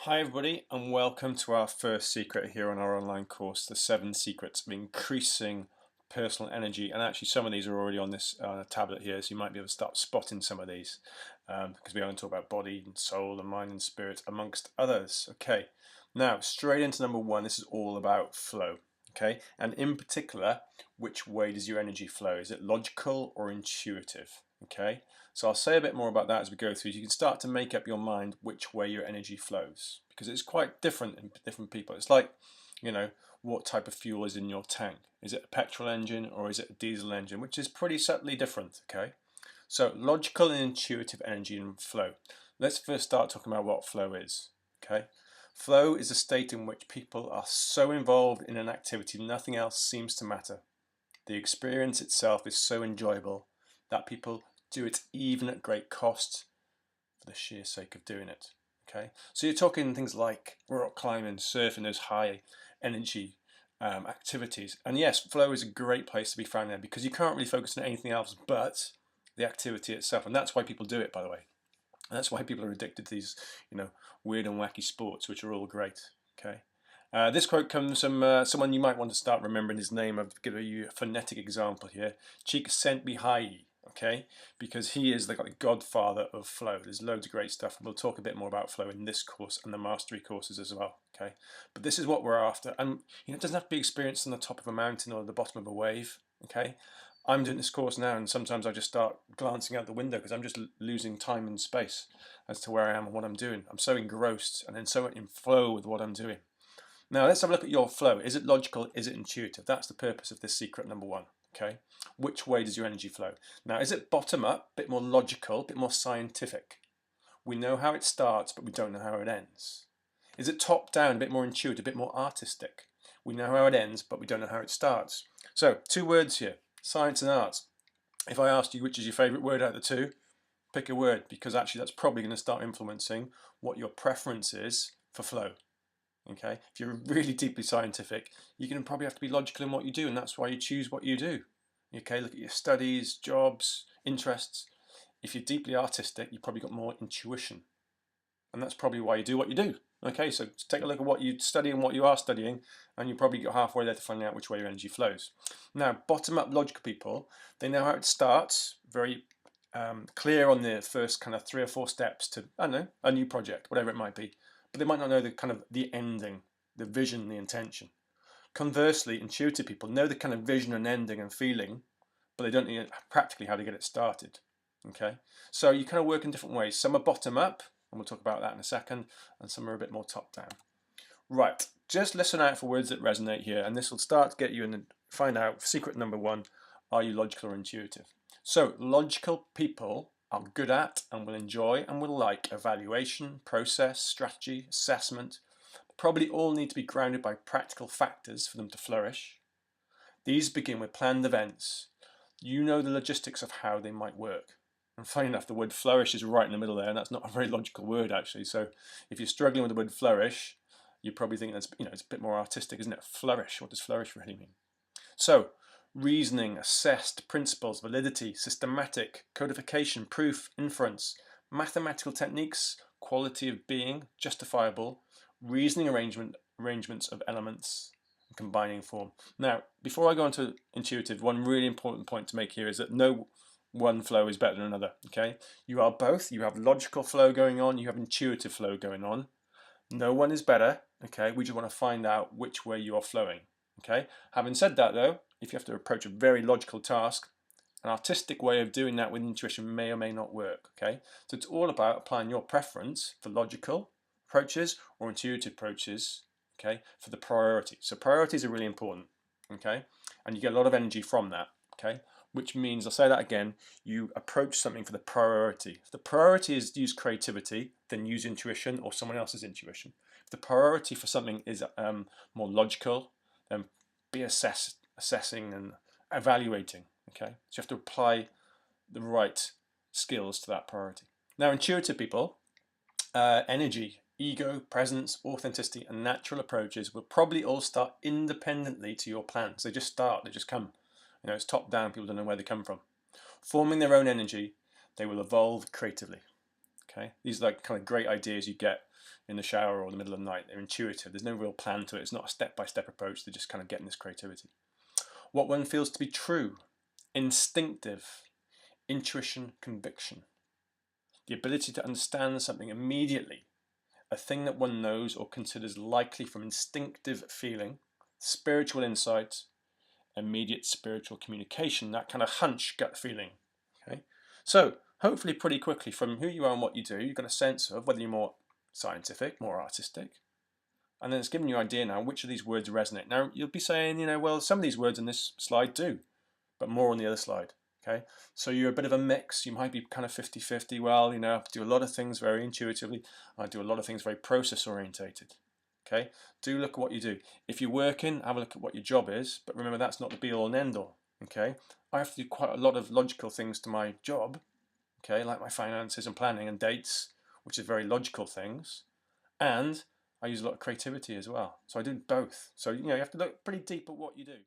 Hi everybody and welcome to our first secret here on our online course, the 7 secrets of increasing personal energy. And actually some of these are already on this tablet here, so you might be able to start spotting some of these because we only talk about body and soul and mind and spirit amongst others. Okay, now straight into number 1. This is all about flow. Okay, and in particular, which way does your energy flow? Is it logical or intuitive? Okay, so I'll say a bit more about that as we go through. So you can start to make up your mind which way your energy flows, because it's quite different in different people. It's like, what type of fuel is in your tank? Is it a petrol engine or is it a diesel engine? Which is pretty subtly different, okay? So logical and intuitive energy and flow. Let's first start talking about what flow is, okay? Flow is a state in which people are so involved in an activity nothing else seems to matter. The experience itself is so enjoyable that people do it even at great cost for the sheer sake of doing it. Okay, so you're talking things like rock climbing, surfing, those high energy activities. And yes, flow is a great place to be found there because you can't really focus on anything else but the activity itself. And that's why people do it, by the way. And that's why people are addicted to these, weird and wacky sports, which are all great. Okay. This quote comes from someone you might want to start remembering his name. I'll give you a phonetic example here. Csikszentmihalyi, okay? Because he is the godfather of flow. There's loads of great stuff. We'll talk a bit more about flow in this course and the mastery courses as well, okay? But this is what we're after. And it doesn't have to be experienced on the top of a mountain or the bottom of a wave, okay? I'm doing this course now and sometimes I just start glancing out the window because I'm just losing time and space as to where I am and what I'm doing. I'm so engrossed and then so in flow with what I'm doing. Now let's have a look at your flow. Is it logical? Is it intuitive? That's the purpose of this secret number 1. Okay, which way does your energy flow? Now, is it bottom up, a bit more logical, a bit more scientific? We know how it starts, but we don't know how it ends. Is it top down, a bit more intuitive, a bit more artistic? We know how it ends, but we don't know how it starts. So, 2 words here, science and arts. If I asked you which is your favourite word out of the 2, pick a word, because actually that's probably going to start influencing what your preference is for flow. Okay, if you're really deeply scientific, you're going to probably have to be logical in what you do, and that's why you choose what you do. Okay, look at your studies, jobs, interests. If you're deeply artistic, you've probably got more intuition, and that's probably why you do what you do. Okay, so take a look at what you study and what you are studying, and you probably got halfway there to finding out which way your energy flows. Now, bottom-up logical people, they know how it starts, very clear on the first kind of 3 or 4 steps to, I don't know, a new project, whatever it might be. But they might not know the kind of the ending, the vision, the intention. Conversely, intuitive people know the kind of vision and ending and feeling, but they don't know practically how to get it started. Okay, so you kind of work in different ways. Some are bottom up, and we'll talk about that in a second, and some are a bit more top down. Right, just listen out for words that resonate here, and this will start to get you in and find out secret number 1, are you logical or intuitive? So logical people are good at and will enjoy and will like evaluation, process, strategy, assessment. Probably all need to be grounded by practical factors for them to flourish. These begin with planned events. You know the logistics of how they might work. And funny enough, the word flourish is right in the middle there, and that's not a very logical word actually. So if you're struggling with the word flourish, you probably think that's, it's a bit more artistic, isn't it? Flourish. What does flourish really mean? So reasoning, assessed, principles, validity, systematic, codification, proof, inference, mathematical techniques, quality of being, justifiable, reasoning arrangements of elements, and combining form. Now, before I go on to intuitive, one really important point to make here is that no one flow is better than another, okay? You are both. You have logical flow going on, you have intuitive flow going on. No one is better, okay? We just want to find out which way you are flowing, okay? Having said that though, if you have to approach a very logical task, an artistic way of doing that with intuition may or may not work, okay? So it's all about applying your preference for logical approaches or intuitive approaches, okay, for the priority. So priorities are really important, okay? And you get a lot of energy from that, okay? Which means, I'll say that again, you approach something for the priority. If the priority is to use creativity, then use intuition or someone else's intuition. If the priority for something is more logical, then be assessing and evaluating, okay? So you have to apply the right skills to that priority. Now, intuitive people, energy, ego, presence, authenticity, and natural approaches will probably all start independently to your plans. They just start, they just come. It's top down, people don't know where they come from. Forming their own energy, they will evolve creatively. Okay, these are like kind of great ideas you get in the shower or the middle of the night. They're intuitive. There's no real plan to it. It's not a step-by-step approach. They're just kind of getting this creativity. What one feels to be true, instinctive, intuition, conviction. The ability to understand something immediately, a thing that one knows or considers likely from instinctive feeling, spiritual insight, immediate spiritual communication, that kind of hunch, gut feeling. Okay, so hopefully pretty quickly from who you are and what you do, you've got a sense of whether you're more scientific, more artistic, and then it's given you an idea now which of these words resonate. Now you'll be saying, well, some of these words in this slide do, but more on the other slide. Okay, so you're a bit of a mix. You might be kind of 50-50. Well, I do a lot of things very intuitively. I do a lot of things very process orientated. Okay, do look at what you do. If you're working, have a look at what your job is, but remember that's not the be all and end all. Okay, I have to do quite a lot of logical things to my job. Okay, like my finances and planning and dates, which is very logical things, and I use a lot of creativity as well. So I do both. So you have to look pretty deep at what you do.